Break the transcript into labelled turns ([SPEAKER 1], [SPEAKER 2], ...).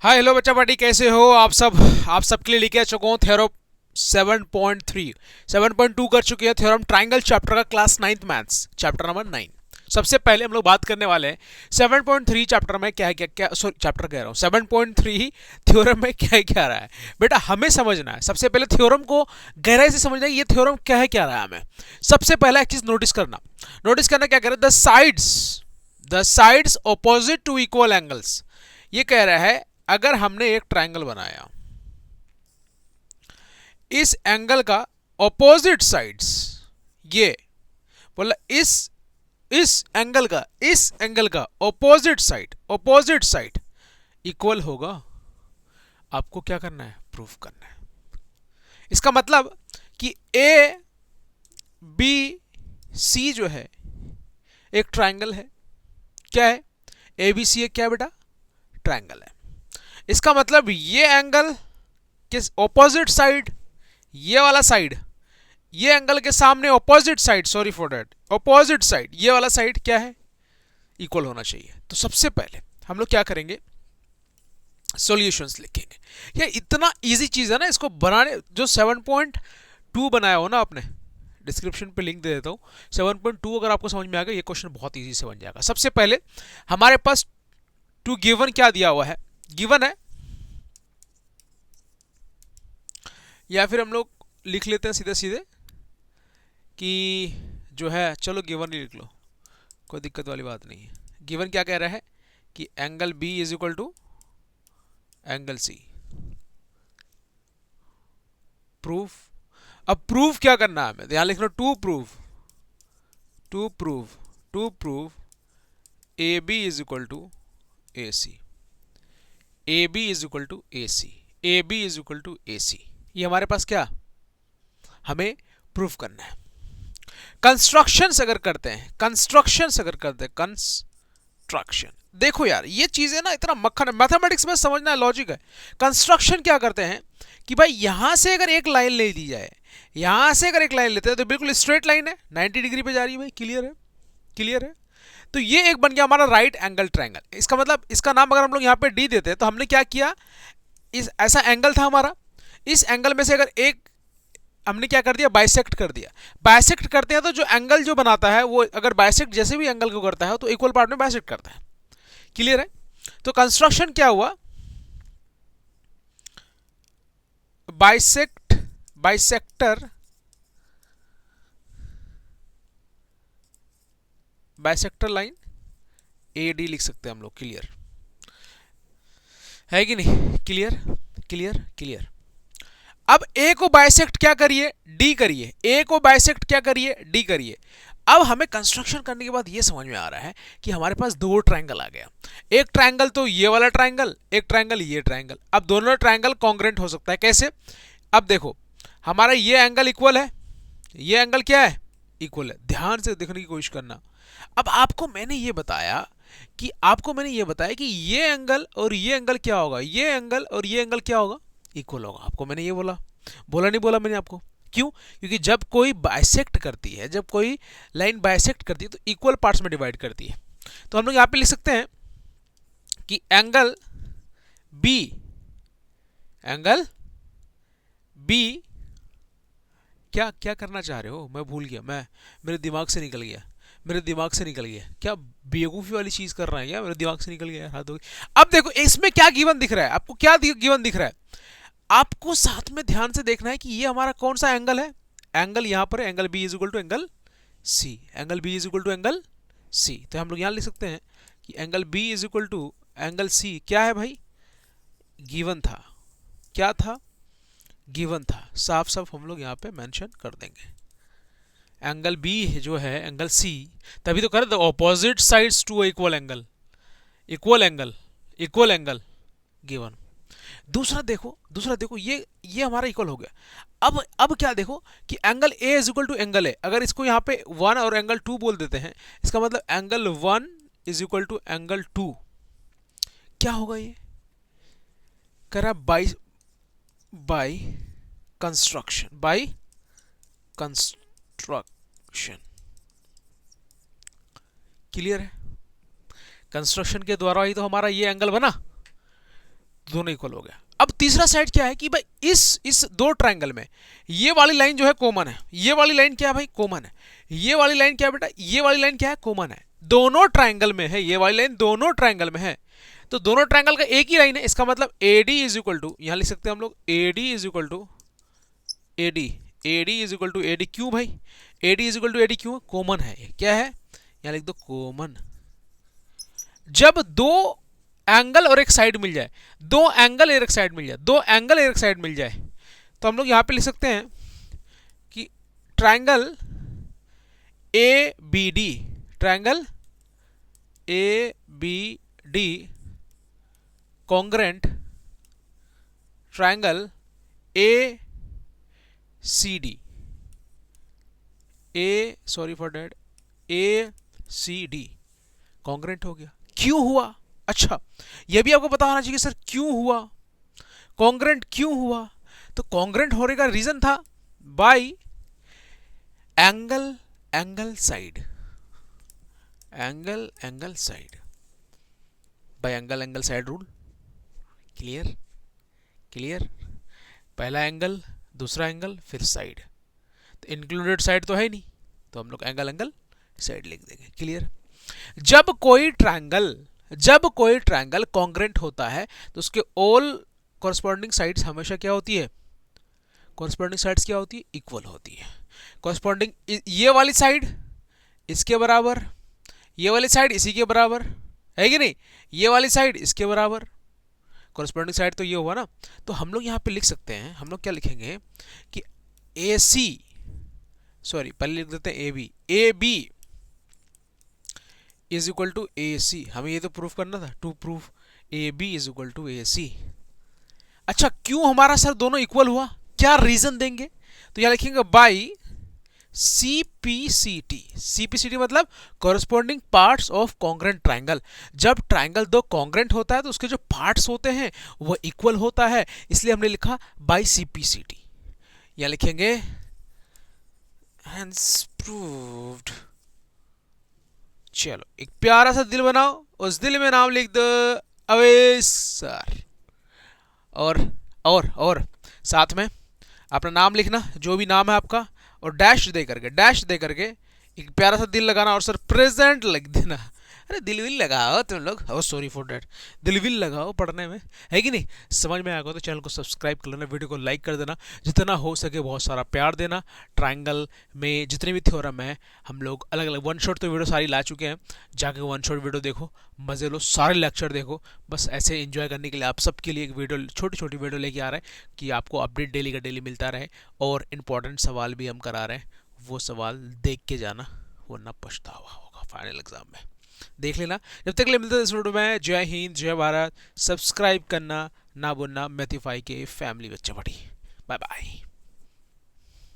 [SPEAKER 1] Hi hello बच्चा party, कैसे हो आप सबके लिए लेके आ चुका हूँ थ्योरम 7.3। 7.2 कर चुके हैं थ्योरम ट्राइंगल चैप्टर का, class 9th maths chapter number 9। सबसे पहले हम लोग बात करने वाले हैं 7.3 चैप्टर में क्या है, क्या क्या सॉरी चैप्टर कह रहा हूँ 7.3 थ्योरम में क्या है क्या रहा है। बेटा हमें समझना है, सबसे पहले थ्योरम को गहराई से समझना है, ये थ्योरम क्या है क्या रहा है हमें। सबसे पहला एक चीज नोटिस करना क्या कह रहा है, the sides opposite to equal angles. ये कह रहा है अगर हमने एक ट्रायंगल बनाया, इस एंगल का ऑपोजिट साइड्स, ये बोला इस एंगल का ऑपोजिट साइड इक्वल होगा, आपको क्या करना है, प्रूफ करना है। इसका मतलब कि ए बी सी जो है एक ट्रायंगल है। क्या है? ए बी सी एक क्या है बेटा? ट्रायंगल है। इसका मतलब ये एंगल किस ऑपोजिट साइड, ये वाला साइड, ये एंगल के सामने opposite side, sorry for that, opposite side, ये वाला साइड क्या है, इक्वल होना चाहिए। तो सबसे पहले हम लोग क्या करेंगे, सॉल्यूशंस लिखेंगे। ये इतना इजी चीज है ना, इसको बनाने जो 7.2 बनाया हो ना आपने, डिस्क्रिप्शन पे लिंक दे देता हूँ। 7.2 अगर आपको समझ में आ गया, ये क्वेश्चन बहुत इजी से बन जाएगा। सबसे पहले हमारे पास टू गिवन क्या दिया हुआ है, गिवन है, या फिर हम लोग लिख लेते हैं सीधे सीधे कि जो है, चलो गिवन ही लिख लो, कोई दिक्कत वाली बात नहीं है। गिवन क्या कह रहा है कि angle B is equal to angle C. Proof, अब प्रूफ क्या करना है हमें, ध्यान लिखना, to prove A B is equal to A C, A B is equal to A C, A B is equal to A C. ये हमारे पास क्या हमें प्रूफ करना है। कंस्ट्रक्शन, देखो यार ये चीजें ना इतना मक्खन है, मैथमेटिक्स में समझना है, लॉजिक है। कंस्ट्रक्शन क्या करते हैं कि भाई यहां से अगर एक लाइन ले ली जाए, यहां से अगर एक लाइन लेते हैं तो बिल्कुल स्ट्रेट लाइन है, 90 डिग्री पे जा रही है भाई, क्लियर है। तो ये एक बन गया हमारा राइट एंगल ट्रायंगल। इसका मतलब, इसका नाम अगर हम लोग यहाँ पे डी देते हैं तो हमने क्या किया, इस ऐसा एंगल था हमारा, इस एंगल में से अगर एक हमने क्या कर दिया, बाइसेक्ट कर दिया। बाइसेक्ट करते हैं तो जो एंगल जो बनाता है वो अगर बाइसेक्ट जैसे भी एंगल को करता है तो इक्वल पार्ट में बाइसेक्ट करता है। क्लियर है? तो कंस्ट्रक्शन क्या हुआ, bisector bisector line A D लिख सकते हैं हम लोग। क्लियर है कि नहीं? क्लियर। अब ए को बाइसेक्ट क्या करिए, डी करिए, ए को बाइसेक्ट क्या करिए, डी करिए। अब हमें कंस्ट्रक्शन करने के बाद ये समझ में आ रहा है कि हमारे पास दो ट्रायंगल आ गया। एक ट्रायंगल तो ये वाला ट्रायंगल, एक ट्रायंगल ये ट्रायंगल। अब दोनों ट्रायंगल कॉन्ग्रेंट हो सकता है, कैसे? अब देखो, हमारा ये एंगल इक्वल है, ये एंगल क्या है, इक्वल है। ध्यान से देखने की कोशिश करना। अब आपको मैंने ये बताया कि ये एंगल और ये एंगल क्या होगा, ये एंगल और ये एंगल क्या होगा, इक्वल होगा। आपको मैंने ये बोला नहीं बोला मैंने आपको? क्यों? क्योंकि जब कोई बाइसेक्ट करती है, जब कोई लाइन बाइसेक्ट करती है तो इक्वल पार्ट्स में डिवाइड करती है। तो हम लोग यहां पे लिख सकते हैं कि बी एंगल बी क्या क्या करना चाह रहे हो, मैं भूल गया, मेरे दिमाग से निकल गया। क्या बेवकूफी वाली चीज कर रहा है क्या, मेरे दिमाग से निकल गया, हाथ हो गई। अब देखो इसमें क्या गिवन दिख रहा है आपको, क्या गिवन दिख रहा है आपको, साथ में ध्यान से देखना है कि ये हमारा कौन सा एंगल है। एंगल यहां पर angle B is equal to angle C, angle B is equal to angle C. तो हम लोग यहां लिख सकते हैं कि angle B is equal to angle C क्या है भाई, गिवन था। क्या था? गिवन था। साफ साफ हम लोग यहाँ पे मेंशन कर देंगे। एंगल बी जो है एंगल सी, तभी तो कर दो opposite sides to equal angle given. दूसरा देखो ये हमारा इक्वल हो गया। अब क्या देखो कि angle A is equal to angle A, अगर इसको यहाँ पे 1 और एंगल 2 बोल देते हैं, इसका मतलब angle 1 is equal to angle 2। क्या होगा ये, करा बाई कंस्ट्रक्शन। क्लियर है? कंस्ट्रक्शन के द्वारा ही तो हमारा ये एंगल बना। तो दोनों इक्वल हो गया। अब तीसरा साइड क्या है कि भाई इस दो ट्रायंगल में ये वाली लाइन जो है कॉमन है, ये वाली लाइन क्या है भाई कॉमन है, ये वाली लाइन क्या है बेटा, ये वाली लाइन क्या है कॉमन है, दोनों ट्रायंगल में है, ये वाली लाइन दोनों ट्रायंगल में है, तो दोनों ट्रायंगल का एक ही लाइन है, इसका मतलब AD इज इक्वल टू, यहां लिख सकते हैं हम लोग AD is equal to AD, AD is equal to AD, क्यों भाई AD is equal to AD क्यों, कॉमन है, क्या है यहां लिख दो कॉमन। जब दो एंगल और एक साइड मिल जाए, दो एंगल और एक साइड मिल जाए, दो एंगल और एक साइड मिल जाए, तो हम लोग यहां पे लिख सकते हैं कि triangle ABD, triangle ABD congruent triangle ACD, ACD congruent हो गया। क्यों हुआ, अच्छा यह भी आपको पता होना चाहिए सर क्यों हुआ, कॉन्ग्रेंट क्यों हुआ, तो कॉन्ग्रेंट होने का रीजन था bye angle angle side, angle angle side, bye angle angle side rule. Clear clear, पहला एंगल दूसरा एंगल फिर साइड, तो इंक्लूडेड साइड तो है नहीं, तो हम लोग एंगल एंगल साइड लिख देंगे। क्लियर, जब कोई ट्रायंगल कॉन्ग्रेंट होता है तो उसके ऑल कॉरस्पॉन्डिंग साइड्स हमेशा क्या होती है, कॉरस्पॉन्डिंग साइड्स क्या होती है, इक्वल होती है। कॉरस्पॉन्डिंग ये वाली साइड इसके बराबर, ये वाली साइड इसी के बराबर है कि नहीं, ये वाली साइड इसके बराबर, कॉरस्पॉन्डिंग साइड तो ये हुआ ना, तो हम लोग यहाँ पे लिख सकते हैं, हम लोग क्या लिखेंगे कि AC, सॉरी पहले लिख देते हैं AB, AB is equal to AC, हमें ये तो प्रूफ करना था, to proof AB is equal to AC। अच्छा क्यों हमारा सर दोनों इक्वल हुआ, क्या रीजन देंगे, तो यहां लिखेंगे बाई CPCT, CPCT मतलब corresponding parts of congruent triangle. जब ट्रायंगल दो कॉन्ग्रेंट होता है तो उसके जो पार्ट्स होते हैं वो इक्वल होता है, इसलिए हमने लिखा बाई CPCT। यहां लिखेंगे हेंस प्रूव्ड। चलो एक प्यारा सा दिल बनाओ, उस दिल में नाम लिख दो अवेश सर, और साथ में अपना नाम लिखना, जो भी नाम है आपका, और डैश दे करके एक प्यारा सा दिल लगाना और सर प्रेजेंट लिख देना। अरे दिल विल लगाओ तुम लोग, ओ सॉरी फॉर डैट, दिल विल लगाओ पढ़ने में, है कि नहीं। समझ में आएगा तो चैनल को सब्सक्राइब कर लेना, वीडियो को लाइक कर देना, जितना हो सके बहुत सारा प्यार देना। ट्रायंगल में जितने भी थ्योरम है हम लोग अलग अलग वन शॉट तो वीडियो सारी ला चुके हैं, जाके वन शॉट वीडियो देखो, मजे लो, सारे लेक्चर देखो। बस ऐसे एंजॉय करने के लिए आप सबके लिए एक वीडियो, छोटी छोटी वीडियो लेके आ रहे हैं कि आपको अपडेट डेली का डेली मिलता रहे, और इंपॉर्टेंट सवाल भी हम करा रहे हैं, वो सवाल देख के जाना वरना पछतावा होगा फाइनल एग्जाम में। देख लेना। जब तक के लिए मिलते हैं इस वीडियो में, जय हिंद जय भारत। सब्सक्राइब करना ना भूलना, मैथीफाई के फैमिली बच्चा बड़ी। Bye bye.